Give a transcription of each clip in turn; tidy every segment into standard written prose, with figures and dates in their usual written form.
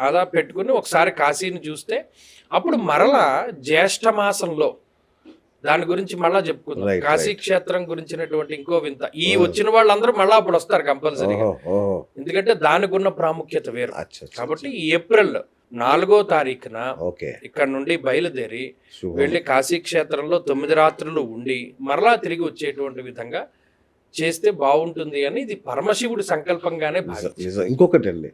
అలా పెట్టుకుని ఒకసారి కాశీని చూస్తే అప్పుడు మరలా జ్యేష్ఠ మాసంలో దాని గురించి మళ్ళా చెప్పుకుందాం. కాశీ క్షేత్రం గురించినటువంటి ఇంకో వింత. ఈ వచ్చిన వాళ్ళందరూ మళ్ళా అప్పుడు వస్తారు కంపల్సరీగా, ఎందుకంటే దానికి ఉన్న ప్రాముఖ్యత వేరు. కాబట్టి ఏప్రిల్ 4వ తారీఖున ఇక్కడ నుండి బయలుదేరి వెళ్ళి కాశీ క్షేత్రంలో 9 రాత్రులు ఉండి మరలా తిరిగి వచ్చేటువంటి విధంగా చేస్తే బాగుంటుంది అని ఇది పరమశివుడి సంకల్పంగానే. ఇంకొకటి అండి,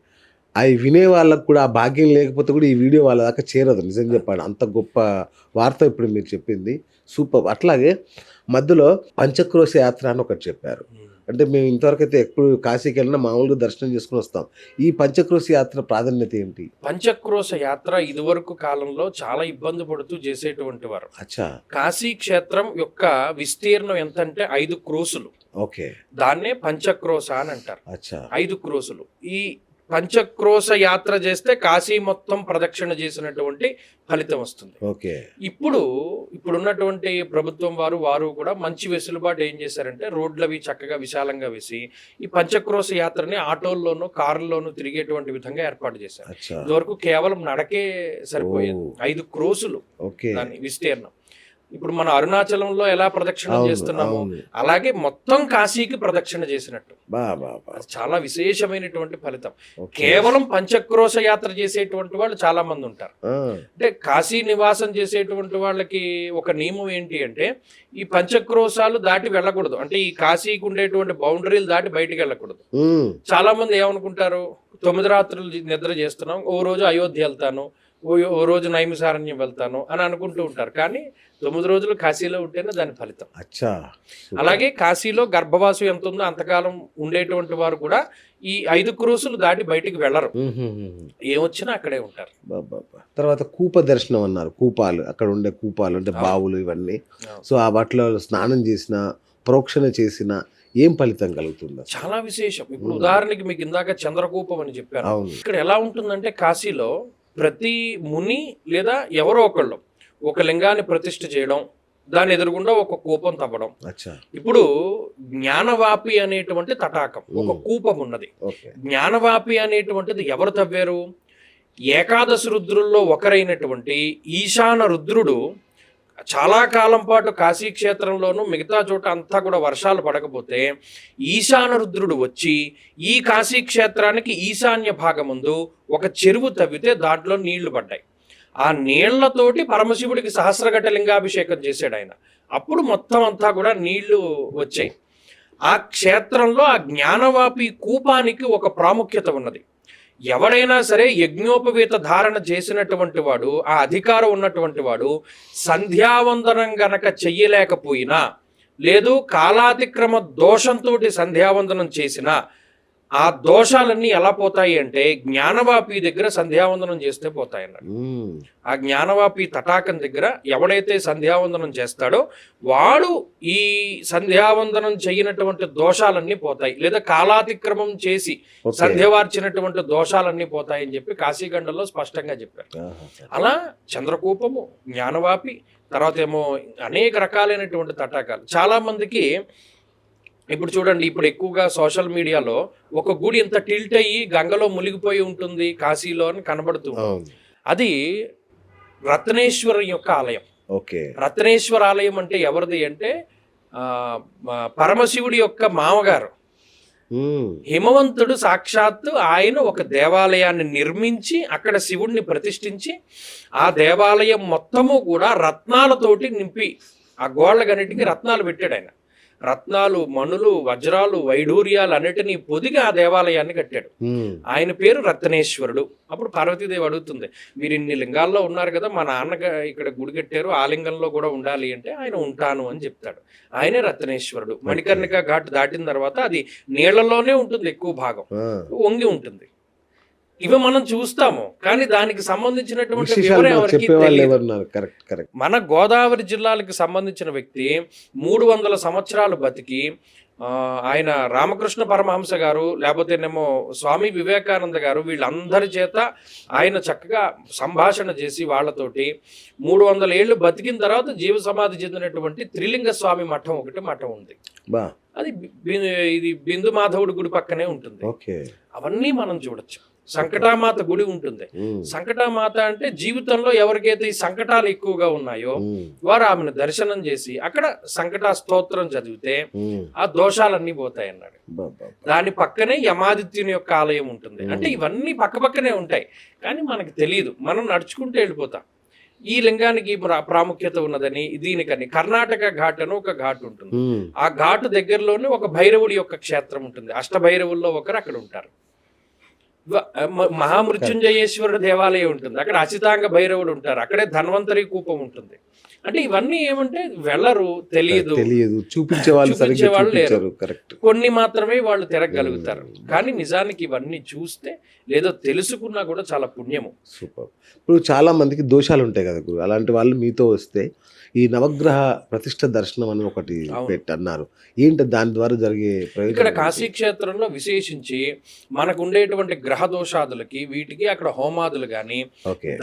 అవి వినే వాళ్ళకు కూడా ఆ భాగ్యం లేకపోతే కూడా ఈ వీడియో వాళ్ళ దాకా చేరదు. నిజం చెప్పాడు, అంత గొప్ప వార్త ఇప్పుడు మీరు చెప్పింది సూపర్. అట్లాగే మధ్యలో పంచక్రోశ యాత్ర అని ఒకటి చెప్పారు. అంటే మేము ఇంతవరకు అయితే ఎప్పుడు కాశీకి వెళ్ళినా మామూలుగా దర్శనం చేసుకుని వస్తాం. ఈ పంచక్రోశ యాత్ర ప్రాధాన్యత ఏంటి? పంచక్రోశ యాత్ర ఇదివరకు కాలంలో చాలా ఇబ్బంది పడుతూ చేసేటువంటి వారు. కాశీ క్షేత్రం యొక్క విస్తీర్ణం ఎంతంటే 5 క్రోసులు. ఓకే, దాన్నే పంచక్రోశ అని అంటారు. 5 క్రోసులు. ఈ పంచక్రోశ యాత్ర చేస్తే కాశీ మొత్తం ప్రదక్షిణ చేసినటువంటి ఫలితం వస్తుంది. ఇప్పుడున్నటువంటి ప్రభుత్వం వారు కూడా మంచి వెసులుబాటు ఏం చేశారంటే రోడ్లవి చక్కగా విశాలంగా వేసి ఈ పంచక్రోశ యాత్రని ఆటోల్లోనూ కారుల్లోనూ తిరిగేటువంటి విధంగా ఏర్పాటు చేశారు. ఇదివరకు కేవలం నడకే సరిపోయేది. 5 క్రోసులు దాని విస్తీర్ణం. ఇప్పుడు మన అరుణాచలంలో ఎలా ప్రదక్షిణ చేస్తున్నాము అలాగే మొత్తం కాశీకి ప్రదక్షిణ చేసినట్టు. చాలా విశేషమైనటువంటి ఫలితం. కేవలం పంచక్రోశ యాత్ర చేసేటువంటి వాళ్ళు చాలా మంది ఉంటారు. అంటే కాశీ నివాసం చేసేటువంటి వాళ్ళకి ఒక నియమం ఏంటి అంటే ఈ పంచక్రోశాలు దాటి వెళ్ళకూడదు. అంటే ఈ కాశీకి ఉండేటువంటి బౌండరీలు దాటి బయటికి వెళ్ళకూడదు. చాలా మంది ఏమనుకుంటారు, 9 రాత్రులు నిద్ర చేస్తున్నాం, ఓ రోజు అయోధ్య వెళ్తాను, ఓ రోజు నైమిసారణ్యం వెళ్తాను అని అనుకుంటూ ఉంటారు. కానీ 9 రోజులు కాశీలో ఉంటేనే దాని ఫలితం. అలాగే కాశీలో గర్భవాసం ఎంత ఉందో అంతకాలం ఉండేటువంటి వారు కూడా ఈ 5 క్రోసులు దాటి బయటికి వెళ్ళరు. ఏమొచ్చినా అక్కడే ఉంటారు. తర్వాత కూప దర్శనం అన్నారు. కూపాలు, అక్కడ ఉండే కూపాలు అంటే బావులు ఇవన్నీ. సో ఆ వాటిలో స్నానం చేసిన, ప్రోక్షణ చేసిన ఏం ఫలితం కలుగుతుంది? చాలా విశేషం. ఇప్పుడు ఉదాహరణకి మీకు ఇందాక చంద్రకూపం అని చెప్పాను. ఇక్కడ ఎలా ఉంటుందంటే కాశీలో ప్రతి ముని లేదా ఎవరో ఒకళ్ళు ఒక లింగాన్ని ప్రతిష్ఠ చేయడం, దాని ఎదురుగుండా ఒక కూపం తవ్వడం. ఇప్పుడు జ్ఞానవాపి అనేటువంటి తటాకం ఒక కూపం ఉన్నది. జ్ఞానవాపి అనేటువంటిది ఎవరు తవ్వారు? ఏకాదశి రుద్రుల్లో ఒకరైనటువంటి ఈశాన రుద్రుడు చాలా కాలం పాటు కాశీ క్షేత్రంలోనూ మిగతా చోట అంతా కూడా వర్షాలు పడకపోతే ఈశాన రుద్రుడు వచ్చి ఈ కాశీ క్షేత్రానికి ఈశాన్య భాగముందు ఒక చెరువు తవ్వితే దాంట్లో నీళ్లు పడ్డాయి. ఆ నీళ్లతోటి పరమశివుడికి సహస్రఘట లింగాభిషేకం చేశాడు ఆయన. అప్పుడు మొత్తం అంతా కూడా నీళ్లు వచ్చాయి. ఆ క్షేత్రంలో ఆ జ్ఞానవాపి కూపానికి ఒక ప్రాముఖ్యత ఉన్నది. ఎవడైనా సరే యజ్ఞోపవీత ధారణ చేసినటువంటి వాడు, ఆ అధికారం ఉన్నటువంటి వాడు సంధ్యావందనం గనక చెయ్యలేకపోయినా, లేదు కాలాతిక్రమ దోషంతో సంధ్యావందనం చేసినా ఆ దోషాలన్నీ ఎలా పోతాయి అంటే జ్ఞానవాపి దగ్గర సంధ్యావందనం చేస్తే పోతాయి అన్నాడు. ఆ జ్ఞానవాపి తటాకం దగ్గర ఎవడైతే సంధ్యావందనం చేస్తాడో వాడు ఈ సంధ్యావందనం చేయనటువంటి దోషాలన్నీ పోతాయి, లేదా కాలాతిక్రమం చేసి సంధ్యవార్చినటువంటి దోషాలన్నీ పోతాయని చెప్పి కాశీఖండంలో స్పష్టంగా చెప్పారు. అలా చంద్రకూపము, జ్ఞానవాపి, తర్వాత ఏమో అనేక రకాలైనటువంటి తటాకాలు. చాలా మందికి ఇప్పుడు చూడండి, ఇప్పుడు ఎక్కువగా సోషల్ మీడియాలో ఒక గుడి ఇంత టిల్ట్ అయ్యి గంగలో మునిగిపోయి ఉంటుంది కాశీలో అని కనబడుతుంది. అది రత్నేశ్వరం యొక్క ఆలయం. రత్నేశ్వర ఆలయం అంటే ఎవరిది అంటే పరమశివుడి యొక్క మామగారు హిమవంతుడు సాక్షాత్తు ఆయన ఒక దేవాలయాన్ని నిర్మించి అక్కడ శివుడిని ప్రతిష్ఠించి ఆ దేవాలయం మొత్తము కూడా రత్నాలతోటి నింపి ఆ గోళ్ళగన్నిటికీ రత్నాలు పెట్టాడు ఆయన. రత్నాలు, మణులు, వజ్రాలు, వైఢూర్యాలు అన్నిటినీ పొదిగి ఆ దేవాలయాన్ని కట్టాడు. ఆయన పేరు రత్నేశ్వరుడు. అప్పుడు పార్వతీదేవి అడుగుతుంది, మీరు ఇన్ని లింగాల్లో ఉన్నారు కదా, మా నాన్న ఇక్కడ గుడి కట్టారు, ఆ లింగంలో కూడా ఉండాలి అంటే ఆయన ఉంటాను అని చెప్తాడు. ఆయనే రత్నేశ్వరుడు. మణికర్ణిక ఘాట్ దాటిన తర్వాత అది నీళ్లలోనే ఉంటుంది, ఎక్కువ భాగం వంగి ఉంటుంది. ఇవి మనం చూస్తాము, కానీ దానికి సంబంధించినటువంటి వివరం ఎవరికి తెలియదు. మన గోదావరి జిల్లాలకు సంబంధించిన వ్యక్తి 300 సంవత్సరాలు బతికి ఆయన రామకృష్ణ పరమహంస గారు, లేకపోతేనేమో స్వామి వివేకానంద గారు, వీళ్ళందరి చేత ఆయన చక్కగా సంభాషణ చేసి వాళ్ళతోటి 300 ఏళ్ళు బతికిన తర్వాత జీవ సమాధి చెందినటువంటి త్రిలింగ స్వామి మఠం మఠం ఉంది. అది ఇది బిందు మాధవుడి గుడి పక్కనే ఉంటుంది. అవన్నీ మనం చూడొచ్చు. సంకటామాత గుడి ఉంటుంది. సంకటామాత అంటే జీవితంలో ఎవరికైతే ఈ సంకటాలు ఎక్కువగా ఉన్నాయో వారు ఆమెను దర్శనం చేసి అక్కడ సంకట స్తోత్రం చదివితే ఆ దోషాలన్నీ పోతాయి అన్నాడు. దాని పక్కనే యమాదిత్యుని యొక్క ఆలయం ఉంటుంది. అంటే ఇవన్నీ పక్కపక్కనే ఉంటాయి కానీ మనకి తెలియదు, మనం నడుచుకుంటూ వెళ్ళిపోతాం. ఈ లింగానికి ప్రాముఖ్యత ఉన్నదని దీనికని కర్ణాటక ఘాట్ అని ఒక ఘాట్ ఉంటుంది. ఆ ఘాటు దగ్గరలోనే ఒక భైరవుడి యొక్క క్షేత్రం ఉంటుంది. అష్టభైరవుల్లో ఒకరు అక్కడ ఉంటారు. మహామృత్యుంజయేశ్వరుడు దేవాలయం ఉంటుంది, అక్కడ అచితాంగ భైరవుడు ఉంటారు, అక్కడే ధన్వంతరి కూపం ఉంటుంది. అంటే ఇవన్నీ ఏమంటే వెళ్ళరు, తెలియదు, చూపించే వాళ్ళు లేరు, కొన్ని మాత్రమే వాళ్ళు తిరగలుగుతారు. కానీ నిజానికి ఇవన్నీ చూస్తే లేదో తెలుసుకున్నా కూడా చాలా పుణ్యము. సూపర్. ఇప్పుడు చాలా మందికి దోషాలు ఉంటాయి కదా గురు, అలాంటి వాళ్ళు మీతో వస్తే ఈ నవగ్రహ ప్రతిష్ట దర్శనం అని ఒకటి అన్నారు, ఏంటి దాని ద్వారా జరిగే ప్రయోజనం? ఇక్కడ కాశీ క్షేత్రంలో విశేషించి మనకు ఉండేటువంటి గ్రహ దోషాదులకి వీటికి అక్కడ హోమాదులు గాని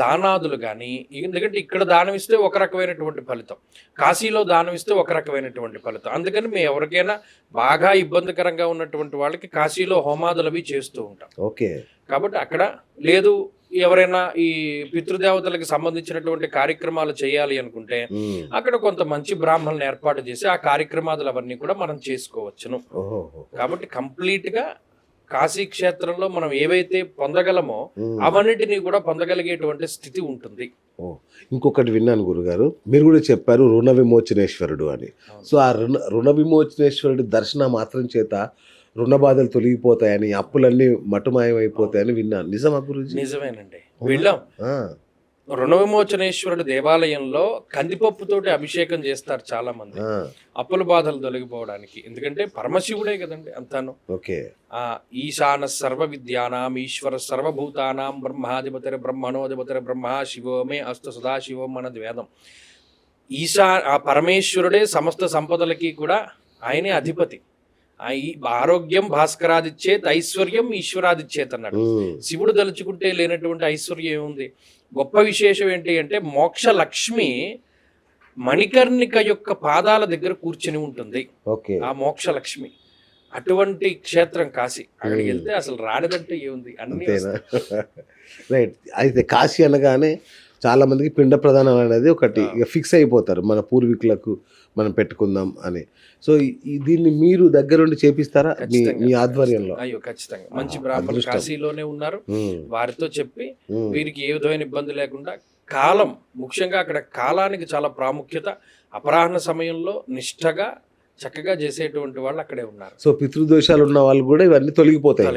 దానాదులు గాని, ఎందుకంటే ఇక్కడ దానం ఇస్తే ఒక రకమైనటువంటి ఫలితం, కాశీలో దానం ఇస్తే ఒక రకమైనటువంటి ఫలితం. అందుకని మేము ఎవరికైనా బాగా ఇబ్బందికరంగా ఉన్నటువంటి వాళ్ళకి కాశీలో హోమాదులు అవి చేస్తూ ఉంటాం. ఓకే. కాబట్టి అక్కడ లేదు ఎవరైనా ఈ పితృదేవతలకు సంబంధించినటువంటి కార్యక్రమాలు చేయాలి అనుకుంటే అక్కడ కొంత మంచి బ్రాహ్మణులను ఏర్పాటు చేసి ఆ కార్యక్రమాలు అవన్నీ కూడా మనం చేసుకోవచ్చును. కాబట్టి కంప్లీట్ గా కాశీ క్షేత్రంలో మనం ఏవైతే పొందగలమో అవన్నిటినీ కూడా పొందగలిగేటువంటి స్థితి ఉంటుంది. ఇంకొకటి విన్నాను గురుగారు, మీరు కూడా చెప్పారు రుణ విమోచనేశ్వరుడు అని. సో ఆ రుణ విమోచనేశ్వరుడి దర్శన మాత్రం చేత రుణ బాధలు తొలగిపోతాయని, అప్పులన్నీ మటుమాయమైపోతాయని విన్నాను. నిజమా గురుజీ? నిజమేనండి, వెళ్ళాం. రుణ విమోచనేశ్వరుడు దేవాలయంలో కందిపప్పుతోటి అభిషేకం చేస్తారు చాలా మంది, అప్పుల బాధలు తొలగిపోవడానికి. ఎందుకంటే పరమశివుడే కదండి అంతాను. ఓకే. ఈశాన సర్వ విద్యానాం ఈశ్వర సర్వభూతానాం బ్రహ్మాధిపతిర బ్రహ్మణోధిపతిర బ్రహ్మ శివోమే అస్తు సదాశివం అన్నది వేదం. ఆ పరమేశ్వరుడే సమస్త సంపదలకి కూడా ఆయనే అధిపతి. ఆరోగ్యం భాస్కరాదిచ్చేత్ ఐశ్వర్యం ఈశ్వరాదిచ్చేత్ అన్నాడు. శివుడు తలుచుకుంటే లేనటువంటి ఐశ్వర్యం ఏముంది? గొప్ప విశేషం ఏంటి అంటే మోక్ష లక్ష్మి మణికర్ణిక యొక్క పాదాల దగ్గర కూర్చుని ఉంటుంది. ఆ మోక్ష లక్ష్మి అటువంటి క్షేత్రం కాశీ. అక్కడికి వెళ్తే అసలు రానిదంటే ఏముంది, అన్ని. రైట్. అయితే కాశీ అనగానే చాలా మందికి పిండ ప్రదానం అనేది ఒకటి ఫిక్స్ అయిపోతారు, మన పూర్వీకులకు మనం పెట్టుకుందాం అని. సో దీన్ని మీరు దగ్గరుండి చేపిస్తారా మీ ఆధ్వర్యంలో? అయ్యో ఖచ్చితంగా. మంచి బ్రాహ్మణులు కాశీలోనే ఉన్నారు, వారితో చెప్పి వీరికి ఏ విధమైన ఇబ్బంది లేకుండా కాలం, ముఖ్యంగా అక్కడ కాలానికి చాలా ప్రాముఖ్యత, అపరాహ్న సమయంలో నిష్ఠగా చక్కగా చేసేటువంటి వాళ్ళు అక్కడే ఉన్నారు. సో పితృదోషాలు ఉన్న వాళ్ళు కూడా ఇవన్నీ తొలగిపోతాయి.